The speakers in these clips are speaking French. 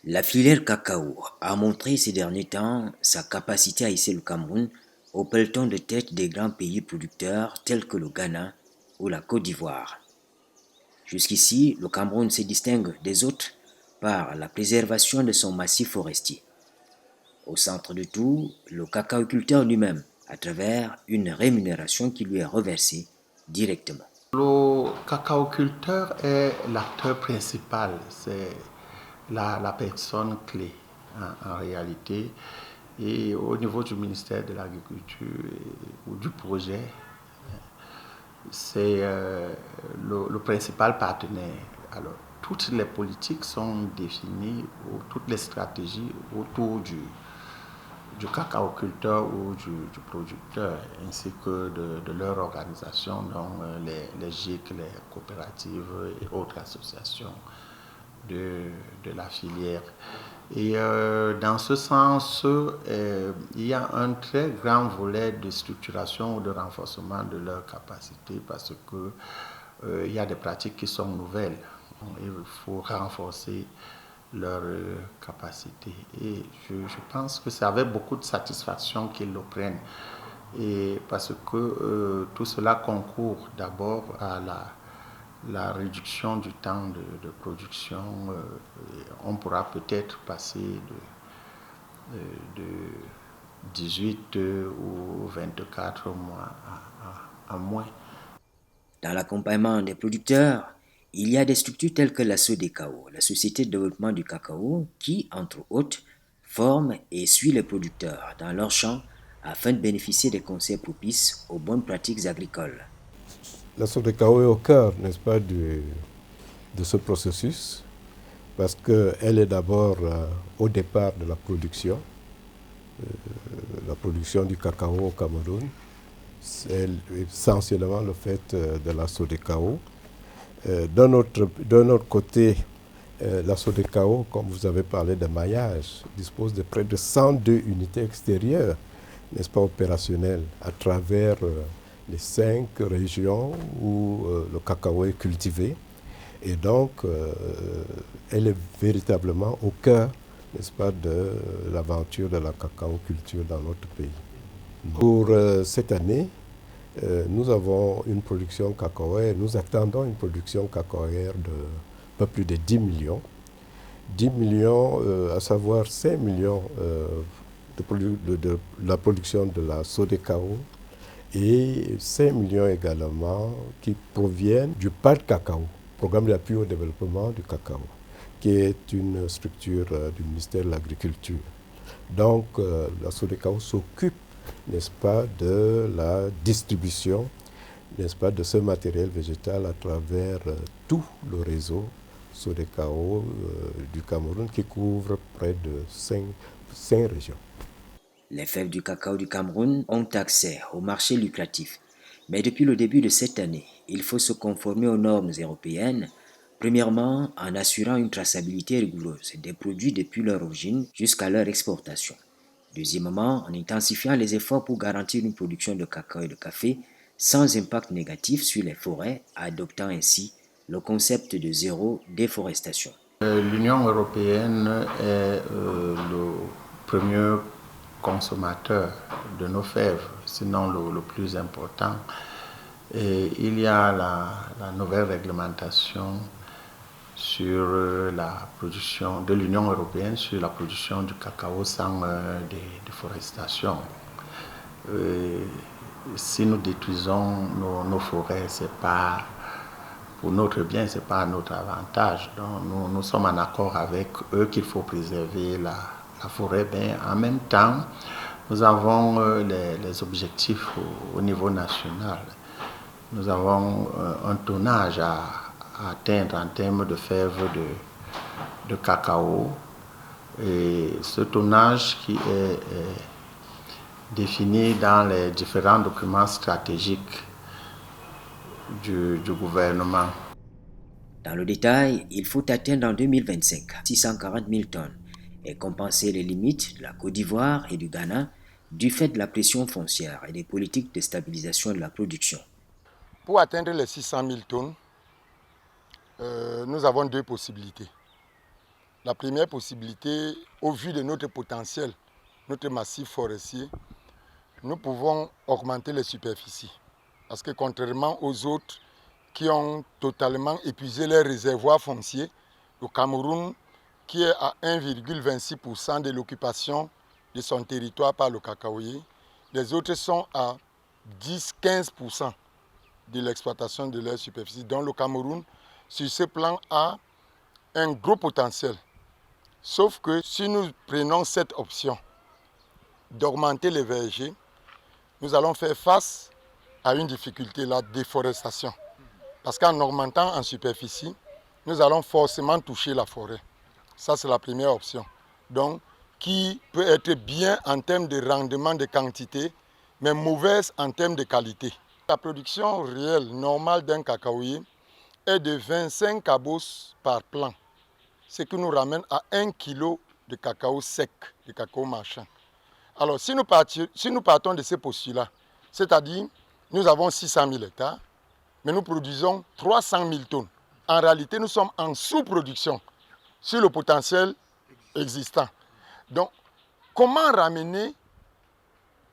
La filière cacao a montré ces derniers temps sa capacité à hisser le Cameroun au peloton de tête des grands pays producteurs tels que le Ghana ou la Côte d'Ivoire. Jusqu'ici, le Cameroun se distingue des autres par la préservation de son massif forestier. Au centre de tout, le cacaoculteur lui-même, à travers une rémunération qui lui est reversée directement. Le cacaoculteur est l'acteur principal, c'est la personne clé en réalité. Et au niveau du ministère de l'Agriculture ou du projet, c'est le principal partenaire. Alors, toutes les politiques sont définies, ou toutes les stratégies autour du cacaoculteur ou du producteur, ainsi que de leur organisation, donc les GIC, les coopératives et autres associations de la filière. Et dans ce sens, il y a un très grand volet de structuration ou de renforcement de leur capacité parce que il y a des pratiques qui sont nouvelles. Il faut renforcer leur capacité. Et je pense que c'est avec beaucoup de satisfaction qu'ils le prennent. Et parce que tout cela concourt d'abord à la réduction du temps de production. On pourra peut-être passer de 18 ou 24 mois à moins. Dans l'accompagnement des producteurs, il y a des structures telles que la SODECAO, la Société de développement du cacao, qui, entre autres, forme et suit les producteurs dans leurs champs afin de bénéficier des conseils propices aux bonnes pratiques agricoles. La SODECAO est au cœur, n'est-ce pas, de ce processus, parce qu'elle est d'abord au départ de la production du cacao au Cameroun. C'est essentiellement le fait de la SODECAO. D'un autre côté, la SODECAO, comme vous avez parlé de maillage, dispose de près de 102 unités extérieures, n'est-ce pas, opérationnelles, à travers les 5 régions où le cacao est cultivé. Et donc, elle est véritablement au cœur, n'est-ce pas, de l'aventure de la cacao-culture dans notre pays. Pour cette année, nous avons une production cacaoère, nous attendons une production cacaoère de peu plus de 10 millions. 10 millions, à savoir 5 millions de la production de la SODECAO et 5 millions également qui proviennent du PAD Cacao, Programme d'appui au développement du cacao, qui est une structure du ministère de l'Agriculture. Donc la SODECAO s'occupe, n'est-ce pas, de la distribution, n'est-ce pas, de ce matériel végétal à travers tout le réseau SODECAO du Cameroun qui couvre près de 5 régions. Les fèves du cacao du Cameroun ont accès au marché lucratif. Mais depuis le début de cette année, il faut se conformer aux normes européennes, premièrement en assurant une traçabilité rigoureuse des produits depuis leur origine jusqu'à leur exportation. Deuxièmement, en intensifiant les efforts pour garantir une production de cacao et de café sans impact négatif sur les forêts, adoptant ainsi le concept de zéro déforestation. L'Union européenne est le premier consommateur de nos fèves, sinon le plus important. Et il y a la nouvelle réglementation sur la production de l'Union européenne sur la production du cacao sans déforestation. Si nous détruisons nos forêts, c'est pas pour notre bien, c'est pas à notre avantage. Donc nous sommes en accord avec eux qu'il faut préserver la forêt. Mais en même temps, nous avons les objectifs au niveau national. Nous avons un tonnage à atteindre en termes de fèves de cacao. Et ce tonnage qui est défini dans les différents documents stratégiques du gouvernement. Dans le détail, il faut atteindre en 2025 640 000 tonnes et compenser les limites de la Côte d'Ivoire et du Ghana du fait de la pression foncière et des politiques de stabilisation de la production. Pour atteindre les 600 000 tonnes, nous avons deux possibilités. La première possibilité, au vu de notre potentiel, notre massif forestier, nous pouvons augmenter les superficies. Parce que contrairement aux autres qui ont totalement épuisé leurs réservoirs fonciers, le Cameroun, qui est à 1,26% de l'occupation de son territoire par le cacaoyer, les autres sont à 10-15% de l'exploitation de leur superficie. Donc le Cameroun, sur ce plan, a un gros potentiel. Sauf que si nous prenons cette option d'augmenter les vergers, nous allons faire face à une difficulté, la déforestation. Parce qu'en augmentant en superficie, nous allons forcément toucher la forêt. Ça, c'est la première option. Donc, qui peut être bien en termes de rendement de quantité, mais mauvaise en termes de qualité. La production réelle, normale d'un cacaoyer est de 25 cabos par plant, ce qui nous ramène à 1 kg de cacao sec, de cacao marchand. Alors, si nous partons de ce postulat, c'est-à-dire nous avons 600 000 hectares, mais nous produisons 300 000 tonnes. En réalité, nous sommes en sous-production sur le potentiel existant. Donc, comment ramener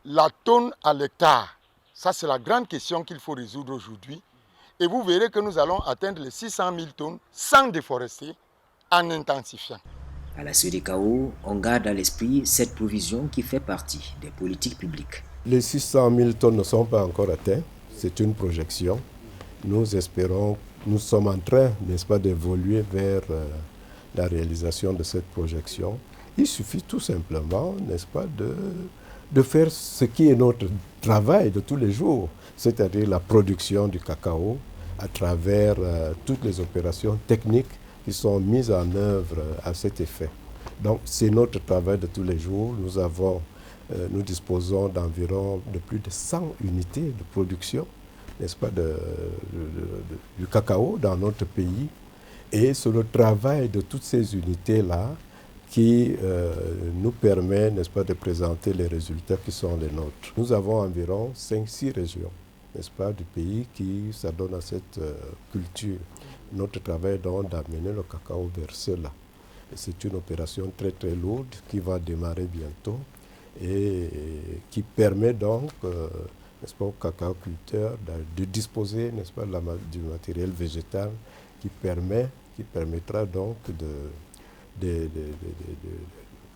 la tonne à l'hectare? Ça, c'est la grande question qu'il faut résoudre aujourd'hui. Et vous verrez que nous allons atteindre les 600 000 tonnes sans déforester, en intensifiant. À la SODECAO, on garde à l'esprit cette provision qui fait partie des politiques publiques. Les 600 000 tonnes ne sont pas encore atteintes, c'est une projection. Nous espérons, nous sommes en train, n'est-ce pas, d'évoluer vers la réalisation de cette projection. Il suffit tout simplement, n'est-ce pas, de faire ce qui est notre travail de tous les jours, c'est-à-dire la production du cacao à travers toutes les opérations techniques qui sont mises en œuvre à cet effet. Donc c'est notre travail de tous les jours. Nous disposons d'environ de plus de 100 unités de production, n'est-ce pas, du cacao dans notre pays. Et c'est le travail de toutes ces unités-là qui nous permet, n'est-ce pas, de présenter les résultats qui sont les nôtres. Nous avons environ 5-6 régions, n'est-ce pas, du pays qui s'adonnent à cette culture. Notre travail est donc d'amener le cacao vers cela. C'est une opération très très lourde qui va démarrer bientôt et qui permet donc, n'est-ce pas, aux cacaoculteurs de disposer, n'est-ce pas, du matériel végétal qui permettra donc de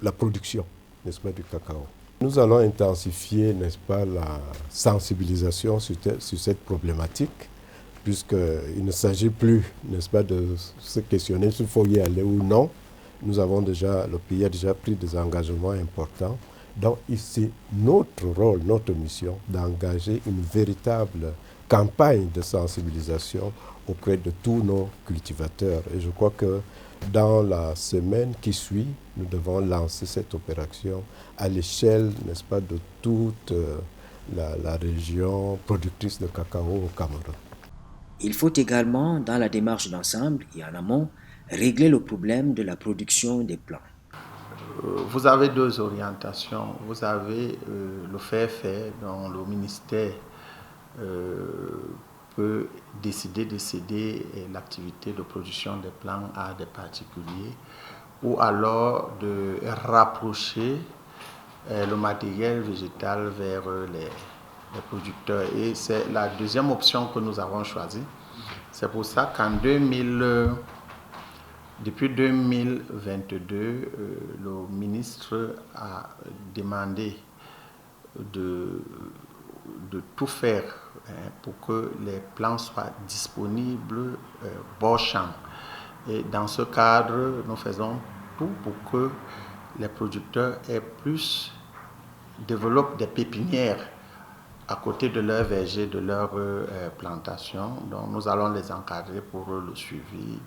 la production, n'est-ce pas, du cacao. Nous allons intensifier, n'est-ce pas, la sensibilisation sur cette problématique, puisqu'il ne s'agit plus, n'est-ce pas, de se questionner s'il faut y aller ou non. Le pays a déjà pris des engagements importants. Donc c'est notre rôle, notre mission d'engager une véritable campagne de sensibilisation auprès de tous nos cultivateurs. Et je crois que dans la semaine qui suit, nous devons lancer cette opération à l'échelle, n'est-ce pas, de toute la région productrice de cacao au Cameroun. Il faut également, dans la démarche d'ensemble et en amont, régler le problème de la production des plants. Vous avez deux orientations. Vous avez le faire dont le ministère peut décider de céder l'activité de production des plants à des particuliers ou alors de rapprocher le matériel végétal vers les producteurs. Et c'est la deuxième option que nous avons choisie. C'est pour ça qu'en depuis 2022, le ministre a demandé de tout faire pour que les plants soient disponibles bord champ. Et dans ce cadre, nous faisons tout pour que les producteurs développent des pépinières à côté de leur verger, de leur plantation. Donc nous allons les encadrer pour le suivi.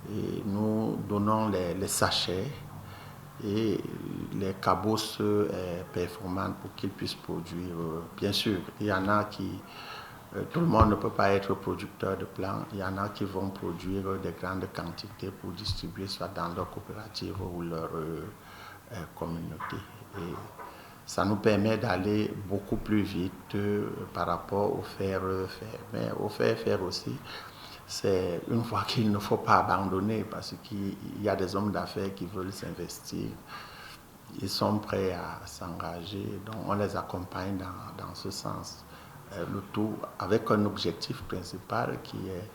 Et nous donnons les sachets et les cabosses performantes pour qu'ils puissent produire. Bien sûr, il y en a tout le monde ne peut pas être producteur de plants. Il y en a qui vont produire des grandes quantités pour distribuer soit dans leur coopérative ou leur communauté. Et ça nous permet d'aller beaucoup plus vite par rapport au faire-faire. Mais au faire-faire aussi, c'est une voie qu'il ne faut pas abandonner parce qu'il y a des hommes d'affaires qui veulent s'investir. Ils sont prêts à s'engager, donc on les accompagne dans ce sens. Le tout avec un objectif principal qui est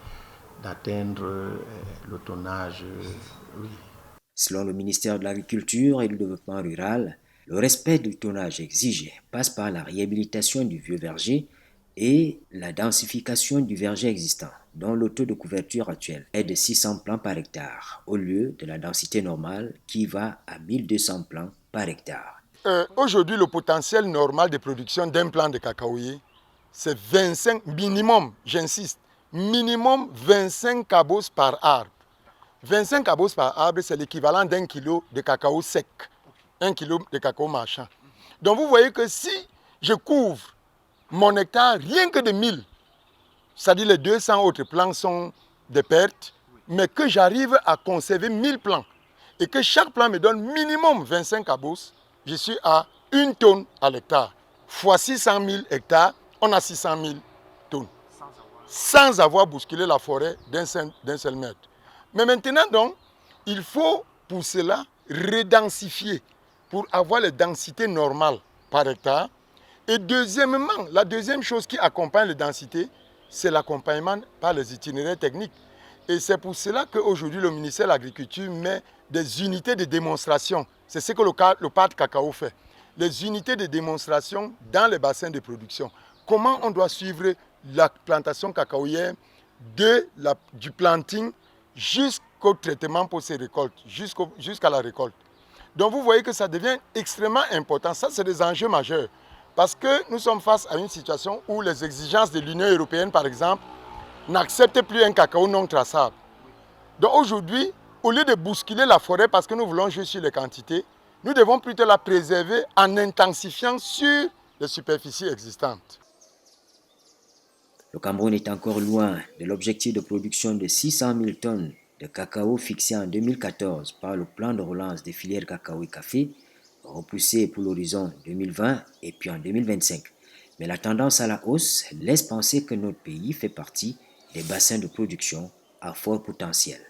d'atteindre le tonnage. Oui. Selon le ministère de l'Agriculture et du Développement rural, le respect du tonnage exigé passe par la réhabilitation du vieux verger et la densification du verger existant, dont le taux de couverture actuel est de 600 plants par hectare, au lieu de la densité normale qui va à 1200 plants par hectare. Aujourd'hui, le potentiel normal de production d'un plant de cacaoyer, c'est 25 minimum, j'insiste, minimum 25 cabos par arbre. 25 cabos par arbre, c'est l'équivalent d'1 kilo de cacao sec, 1 kilo de cacao marchand. Donc vous voyez que si je couvre mon hectare rien que de 1000, c'est-à-dire les 200 autres plants sont des pertes, mais que j'arrive à conserver 1000 plants et que chaque plant me donne minimum 25 cabos, je suis à 1 tonne à l'hectare. Fois 600 000 hectares, on a 600 000 tonnes. Sans avoir bousculé la forêt d'un seul mètre. Mais maintenant, donc, il faut pour cela redensifier pour avoir les densités normales par hectare. Et deuxièmement, la deuxième chose qui accompagne les densités, c'est l'accompagnement par les itinéraires techniques. Et c'est pour cela qu'aujourd'hui, le ministère de l'Agriculture met des unités de démonstration. C'est ce que le parc cacao fait. Les unités de démonstration dans les bassins de production. Comment on doit suivre la plantation cacaoyère du planting jusqu'au traitement pour ces récoltes, jusqu'à la récolte. Donc vous voyez que ça devient extrêmement important. Ça, c'est des enjeux majeurs. Parce que nous sommes face à une situation où les exigences de l'Union européenne, par exemple, n'acceptent plus un cacao non traçable. Donc aujourd'hui, au lieu de bousculer la forêt parce que nous voulons jouer sur les quantités, nous devons plutôt la préserver en intensifiant sur les superficies existantes. Le Cameroun est encore loin de l'objectif de production de 600 000 tonnes de cacao fixé en 2014 par le plan de relance des filières cacao et café, repoussé pour l'horizon 2020 et puis en 2025. Mais la tendance à la hausse laisse penser que notre pays fait partie des bassins de production à fort potentiel.